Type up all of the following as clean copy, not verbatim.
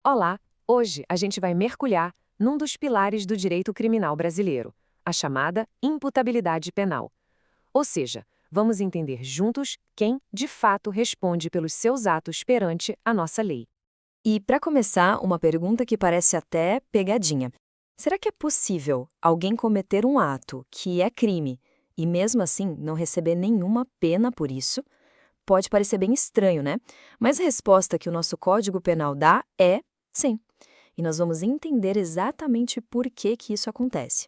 Olá! Hoje a gente vai mergulhar num dos pilares do direito criminal brasileiro, a chamada imputabilidade penal. Ou seja, vamos entender juntos quem, de fato, responde pelos seus atos perante a nossa lei. E, para começar, uma pergunta que parece até pegadinha. Será que é possível alguém cometer um ato que é crime e, mesmo assim, não receber nenhuma pena por isso? Pode parecer bem estranho, né? Mas a resposta que o nosso Código Penal dá é sim. E nós vamos entender exatamente por que isso acontece.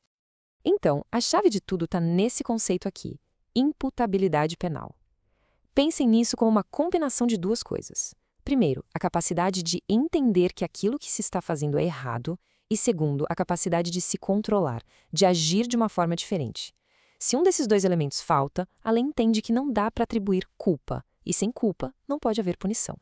Então, a chave de tudo está nesse conceito aqui: imputabilidade penal. Pensem nisso como uma combinação de duas coisas. Primeiro, a capacidade de entender que aquilo que se está fazendo é errado, e segundo, a capacidade de se controlar, de agir de uma forma diferente. Se um desses dois elementos falta, a lei entende que não dá para atribuir culpa, e sem culpa não pode haver punição.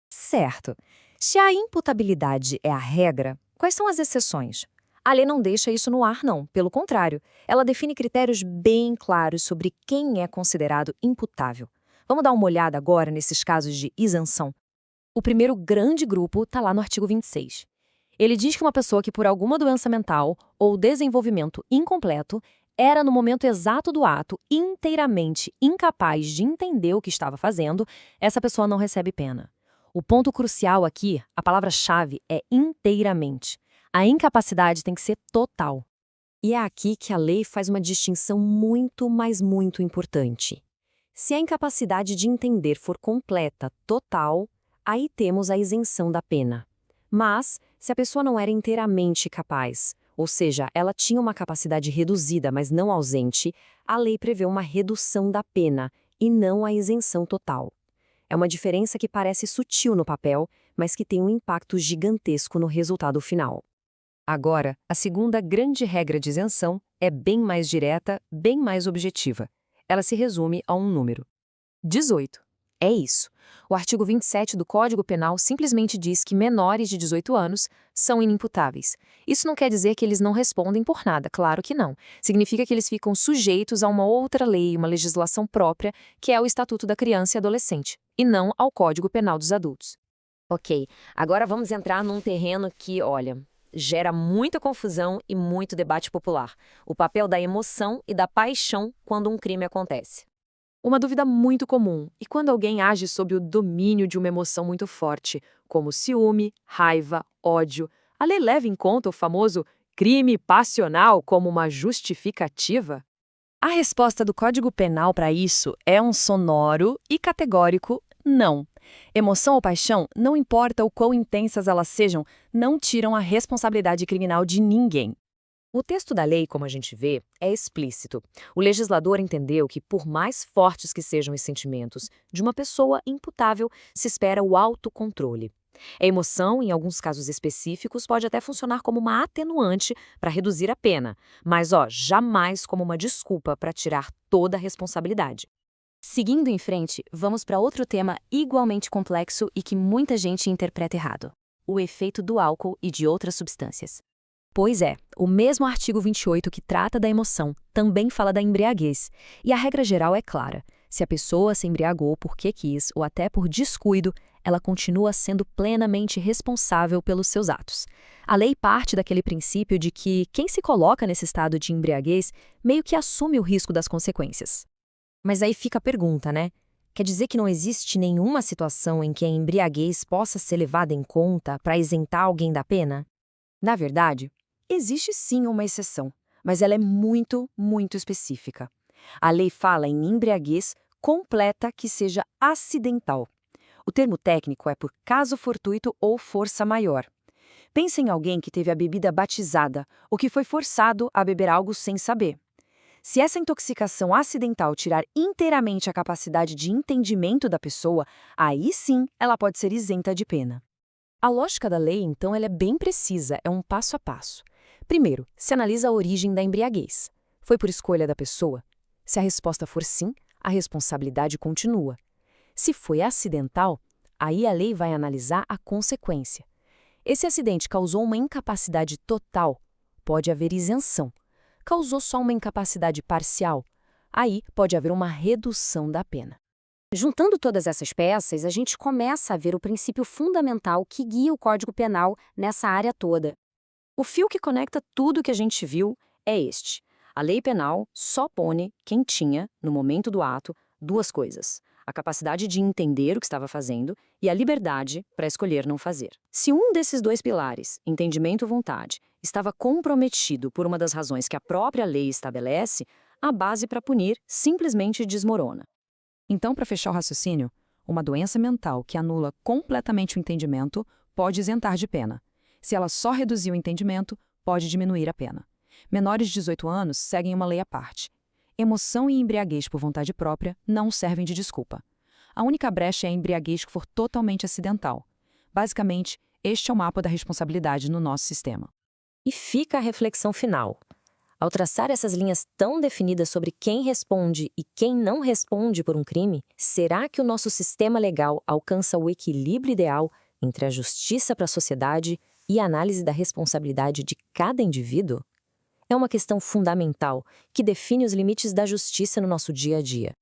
Certo. Se a imputabilidade é a regra, quais são as exceções? A lei não deixa isso no ar, não. Pelo contrário, ela define critérios bem claros sobre quem é considerado imputável. Vamos dar uma olhada agora nesses casos de isenção. O primeiro grande grupo está lá no artigo 26. Ele diz que uma pessoa que, por alguma doença mental ou desenvolvimento incompleto, era no momento exato do ato inteiramente incapaz de entender o que estava fazendo, essa pessoa não recebe pena. O ponto crucial aqui, a palavra-chave é inteiramente. A incapacidade tem que ser total. E é aqui que a lei faz uma distinção muito, mas muito importante. Se a incapacidade de entender for completa, total, aí temos a isenção da pena. Mas, se a pessoa não era inteiramente capaz, ou seja, ela tinha uma capacidade reduzida, mas não ausente, a lei prevê uma redução da pena e não a isenção total. É uma diferença que parece sutil no papel, mas que tem um impacto gigantesco no resultado final. Agora, a segunda grande regra de isenção é bem mais direta, bem mais objetiva. Ela se resume a um número: 18. É isso. O artigo 27 do Código Penal simplesmente diz que menores de 18 anos são inimputáveis. Isso não quer dizer que eles não respondem por nada, claro que não. Significa que eles ficam sujeitos a uma outra lei, uma legislação própria, que é o Estatuto da Criança e Adolescente, e não ao Código Penal dos Adultos. Ok, agora vamos entrar num terreno que, olha, gera muita confusão e muito debate popular. O papel da emoção e da paixão quando um crime acontece. Uma dúvida muito comum: e quando alguém age sob o domínio de uma emoção muito forte, como ciúme, raiva, ódio, a lei leva em conta o famoso crime passional como uma justificativa? A resposta do Código Penal para isso é um sonoro e categórico não. Emoção ou paixão, não importa o quão intensas elas sejam, não tiram a responsabilidade criminal de ninguém. O texto da lei, como a gente vê, é explícito. O legislador entendeu que, por mais fortes que sejam os sentimentos de uma pessoa imputável, se espera o autocontrole. A emoção, em alguns casos específicos, pode até funcionar como uma atenuante para reduzir a pena, mas jamais como uma desculpa para tirar toda a responsabilidade. Seguindo em frente, vamos para outro tema igualmente complexo e que muita gente interpreta errado: o efeito do álcool e de outras substâncias. Pois é, o mesmo artigo 28 que trata da emoção também fala da embriaguez. E a regra geral é clara: se a pessoa se embriagou porque quis ou até por descuido, ela continua sendo plenamente responsável pelos seus atos. A lei parte daquele princípio de que quem se coloca nesse estado de embriaguez meio que assume o risco das consequências. Mas aí fica a pergunta, né? Quer dizer que não existe nenhuma situação em que a embriaguez possa ser levada em conta para isentar alguém da pena? Na verdade, existe sim uma exceção, mas ela é muito, muito específica. A lei fala em embriaguez completa que seja acidental. O termo técnico é por caso fortuito ou força maior. Pense em alguém que teve a bebida batizada ou que foi forçado a beber algo sem saber. Se essa intoxicação acidental tirar inteiramente a capacidade de entendimento da pessoa, aí sim ela pode ser isenta de pena. A lógica da lei, então, ela é bem precisa, é um passo a passo. Primeiro, se analisa a origem da embriaguez. Foi por escolha da pessoa? Se a resposta for sim, a responsabilidade continua. Se foi acidental, aí a lei vai analisar a consequência. Esse acidente causou uma incapacidade total, pode haver isenção. Causou só uma incapacidade parcial, aí pode haver uma redução da pena. Juntando todas essas peças, a gente começa a ver o princípio fundamental que guia o Código Penal nessa área toda. O fio que conecta tudo que a gente viu é este. A lei penal só pune quem tinha, no momento do ato, duas coisas: a capacidade de entender o que estava fazendo e a liberdade para escolher não fazer. Se um desses dois pilares, entendimento ou vontade, estava comprometido por uma das razões que a própria lei estabelece, a base para punir simplesmente desmorona. Então, para fechar o raciocínio, uma doença mental que anula completamente o entendimento pode isentar de pena. Se ela só reduzir o entendimento, pode diminuir a pena. Menores de 18 anos seguem uma lei à parte. Emoção e embriaguez por vontade própria não servem de desculpa. A única brecha é a embriaguez que for totalmente acidental. Basicamente, este é o mapa da responsabilidade no nosso sistema. E fica a reflexão final. Ao traçar essas linhas tão definidas sobre quem responde e quem não responde por um crime, será que o nosso sistema legal alcança o equilíbrio ideal entre a justiça para a sociedade e a análise da responsabilidade de cada indivíduo? É uma questão fundamental que define os limites da justiça no nosso dia a dia.